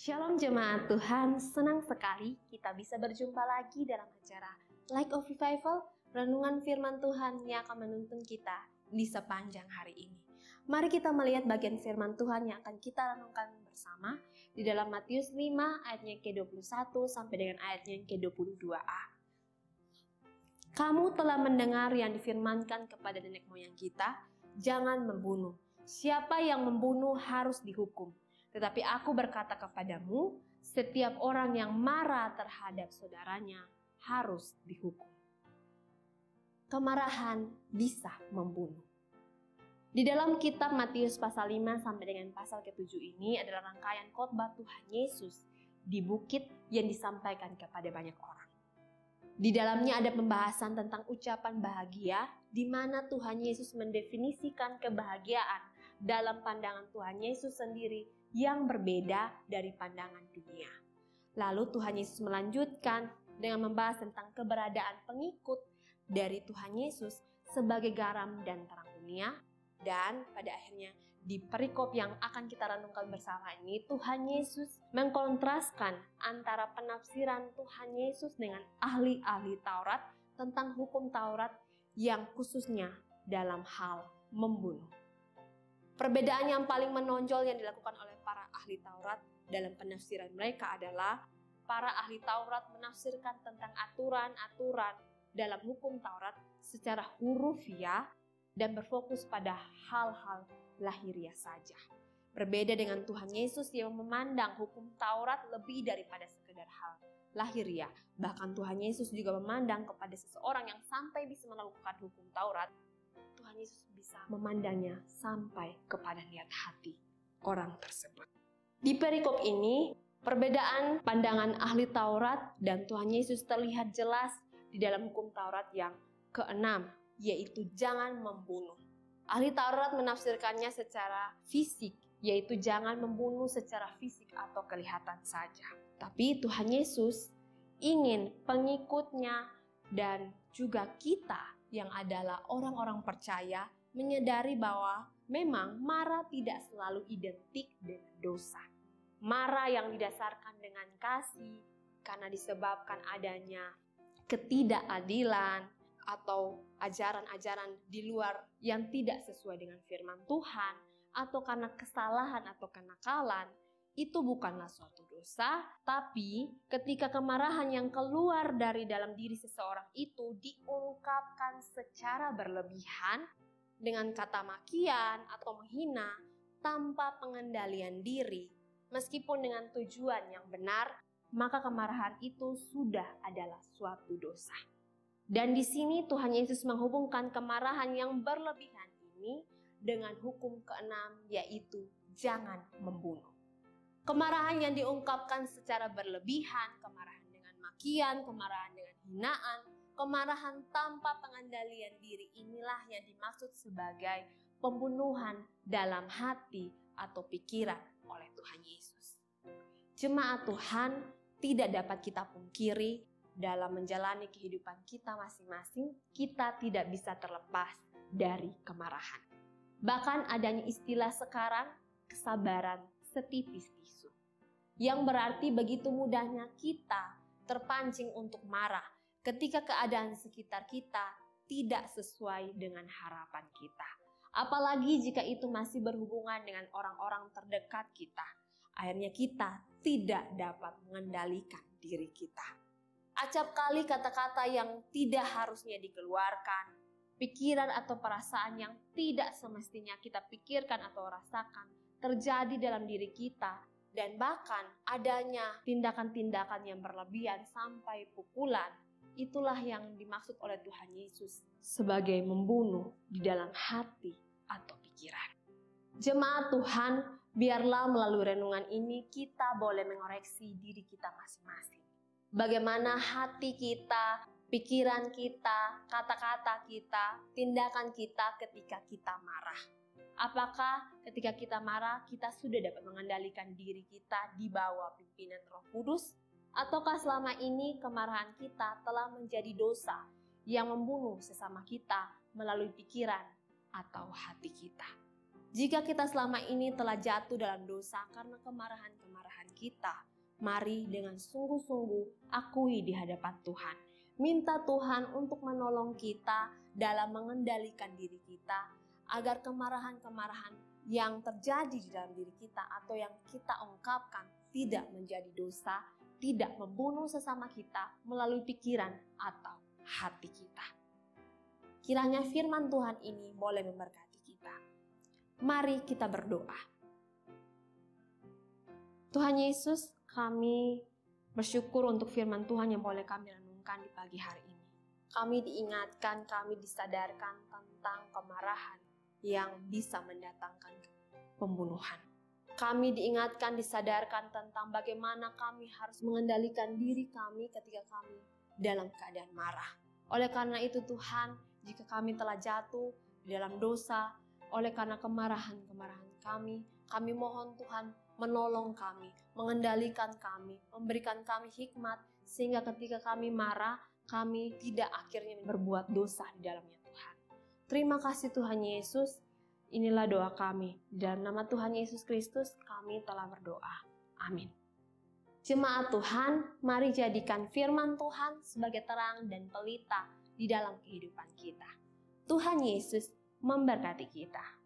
Shalom jemaat Tuhan, senang sekali kita bisa berjumpa lagi dalam acara Light of Revival, renungan firman Tuhan yang akan menuntun kita di sepanjang hari ini. Mari kita melihat bagian firman Tuhan yang akan kita renungkan bersama di dalam Matius 5 ayatnya ke-21 sampai dengan ayatnya ke-22a. Kamu telah mendengar yang difirmankan kepada nenek moyang kita, jangan membunuh. Siapa yang membunuh harus dihukum. Tetapi aku berkata kepadamu, setiap orang yang marah terhadap saudaranya harus dihukum. Kemarahan bisa membunuh. Di dalam kitab Matius pasal 5 sampai dengan pasal ke-7 ini adalah rangkaian khotbah Tuhan Yesus di bukit yang disampaikan kepada banyak orang. Di dalamnya ada pembahasan tentang ucapan bahagia, di mana Tuhan Yesus mendefinisikan kebahagiaan dalam pandangan Tuhan Yesus sendiri yang berbeda dari pandangan dunia. Lalu Tuhan Yesus melanjutkan dengan membahas tentang keberadaan pengikut dari Tuhan Yesus sebagai garam dan terang dunia. Dan pada akhirnya di perikop yang akan kita renungkan bersama ini, Tuhan Yesus mengkontraskan antara penafsiran Tuhan Yesus dengan ahli-ahli Taurat tentang hukum Taurat yang khususnya dalam hal membunuh. Perbedaan yang paling menonjol yang dilakukan oleh para ahli Taurat dalam penafsiran mereka adalah para ahli Taurat menafsirkan tentang aturan-aturan dalam hukum Taurat secara hurufiah dan berfokus pada hal-hal lahiriah saja. Berbeda dengan Tuhan Yesus yang memandang hukum Taurat lebih daripada sekedar hal lahiriah. Bahkan Tuhan Yesus juga memandang kepada seseorang yang sampai bisa melakukan hukum Taurat, Tuhan Yesus bisa memandangnya sampai kepada niat hati orang tersebut. Di perikop ini, perbedaan pandangan ahli Taurat dan Tuhan Yesus terlihat jelas di dalam hukum Taurat yang keenam, yaitu jangan membunuh. Ahli Taurat menafsirkannya secara fisik, yaitu jangan membunuh secara fisik atau kelihatan saja. Tapi Tuhan Yesus ingin pengikutnya dan juga kita yang adalah orang-orang percaya menyadari bahwa memang marah tidak selalu identik dengan dosa. Marah yang didasarkan dengan kasih karena disebabkan adanya ketidakadilan atau ajaran-ajaran di luar yang tidak sesuai dengan firman Tuhan, atau karena kesalahan atau kenakalan, itu bukanlah suatu dosa. Tapi ketika kemarahan yang keluar dari dalam diri seseorang itu diungkapkan secara berlebihan dengan kata makian atau menghina tanpa pengendalian diri, meskipun dengan tujuan yang benar, maka kemarahan itu sudah adalah suatu dosa. Dan di sini Tuhan Yesus menghubungkan kemarahan yang berlebihan ini dengan hukum keenam, yaitu jangan membunuh. Kemarahan yang diungkapkan secara berlebihan, kemarahan dengan makian, kemarahan dengan hinaan, kemarahan tanpa pengendalian diri, inilah yang dimaksud sebagai pembunuhan dalam hati atau pikiran oleh Tuhan Yesus. Jemaat Tuhan, tidak dapat kita pungkiri, dalam menjalani kehidupan kita masing-masing, kita tidak bisa terlepas dari kemarahan. Bahkan adanya istilah sekarang, kesabaran setipis tisu. Yang berarti begitu mudahnya kita terpancing untuk marah ketika keadaan sekitar kita tidak sesuai dengan harapan kita. Apalagi jika itu masih berhubungan dengan orang-orang terdekat kita. Akhirnya kita tidak dapat mengendalikan diri kita. Acap kali kata-kata yang tidak harusnya dikeluarkan, pikiran atau perasaan yang tidak semestinya kita pikirkan atau rasakan terjadi dalam diri kita, dan bahkan adanya tindakan-tindakan yang berlebihan sampai pukulan, itulah yang dimaksud oleh Tuhan Yesus sebagai membunuh di dalam hati atau pikiran. Jemaat Tuhan, biarlah melalui renungan ini kita boleh mengoreksi diri kita masing-masing. Bagaimana hati kita, pikiran kita, kata-kata kita, tindakan kita ketika kita marah. Apakah ketika kita marah kita sudah dapat mengendalikan diri kita di bawah pimpinan Roh Kudus? Ataukah selama ini kemarahan kita telah menjadi dosa yang membunuh sesama kita melalui pikiran atau hati kita? Jika kita selama ini telah jatuh dalam dosa karena kemarahan-kemarahan kita, mari dengan sungguh-sungguh akui di hadapan Tuhan. Minta Tuhan untuk menolong kita dalam mengendalikan diri kita, agar kemarahan-kemarahan yang terjadi di dalam diri kita atau yang kita ungkapkan tidak menjadi dosa, tidak membunuh sesama kita melalui pikiran atau hati kita. Kiranya firman Tuhan ini boleh memberkati kita. Mari kita berdoa. Tuhan Yesus, kami bersyukur untuk firman Tuhan yang boleh kami renungkan di pagi hari ini. Kami diingatkan, kami disadarkan tentang kemarahan yang bisa mendatangkan pembunuhan. Kami diingatkan, disadarkan tentang bagaimana kami harus mengendalikan diri kami ketika kami dalam keadaan marah. Oleh karena itu Tuhan, jika kami telah jatuh di dalam dosa, oleh karena kemarahan-kemarahan kami mohon Tuhan menolong kami, mengendalikan kami, memberikan kami hikmat, sehingga ketika kami marah, kami tidak akhirnya berbuat dosa di dalamnya Tuhan. Terima kasih Tuhan Yesus, inilah doa kami. Di dalam nama Tuhan Yesus Kristus kami telah berdoa. Amin. Jemaat Tuhan, mari jadikan firman Tuhan sebagai terang dan pelita di dalam kehidupan kita. Tuhan Yesus memberkati kita.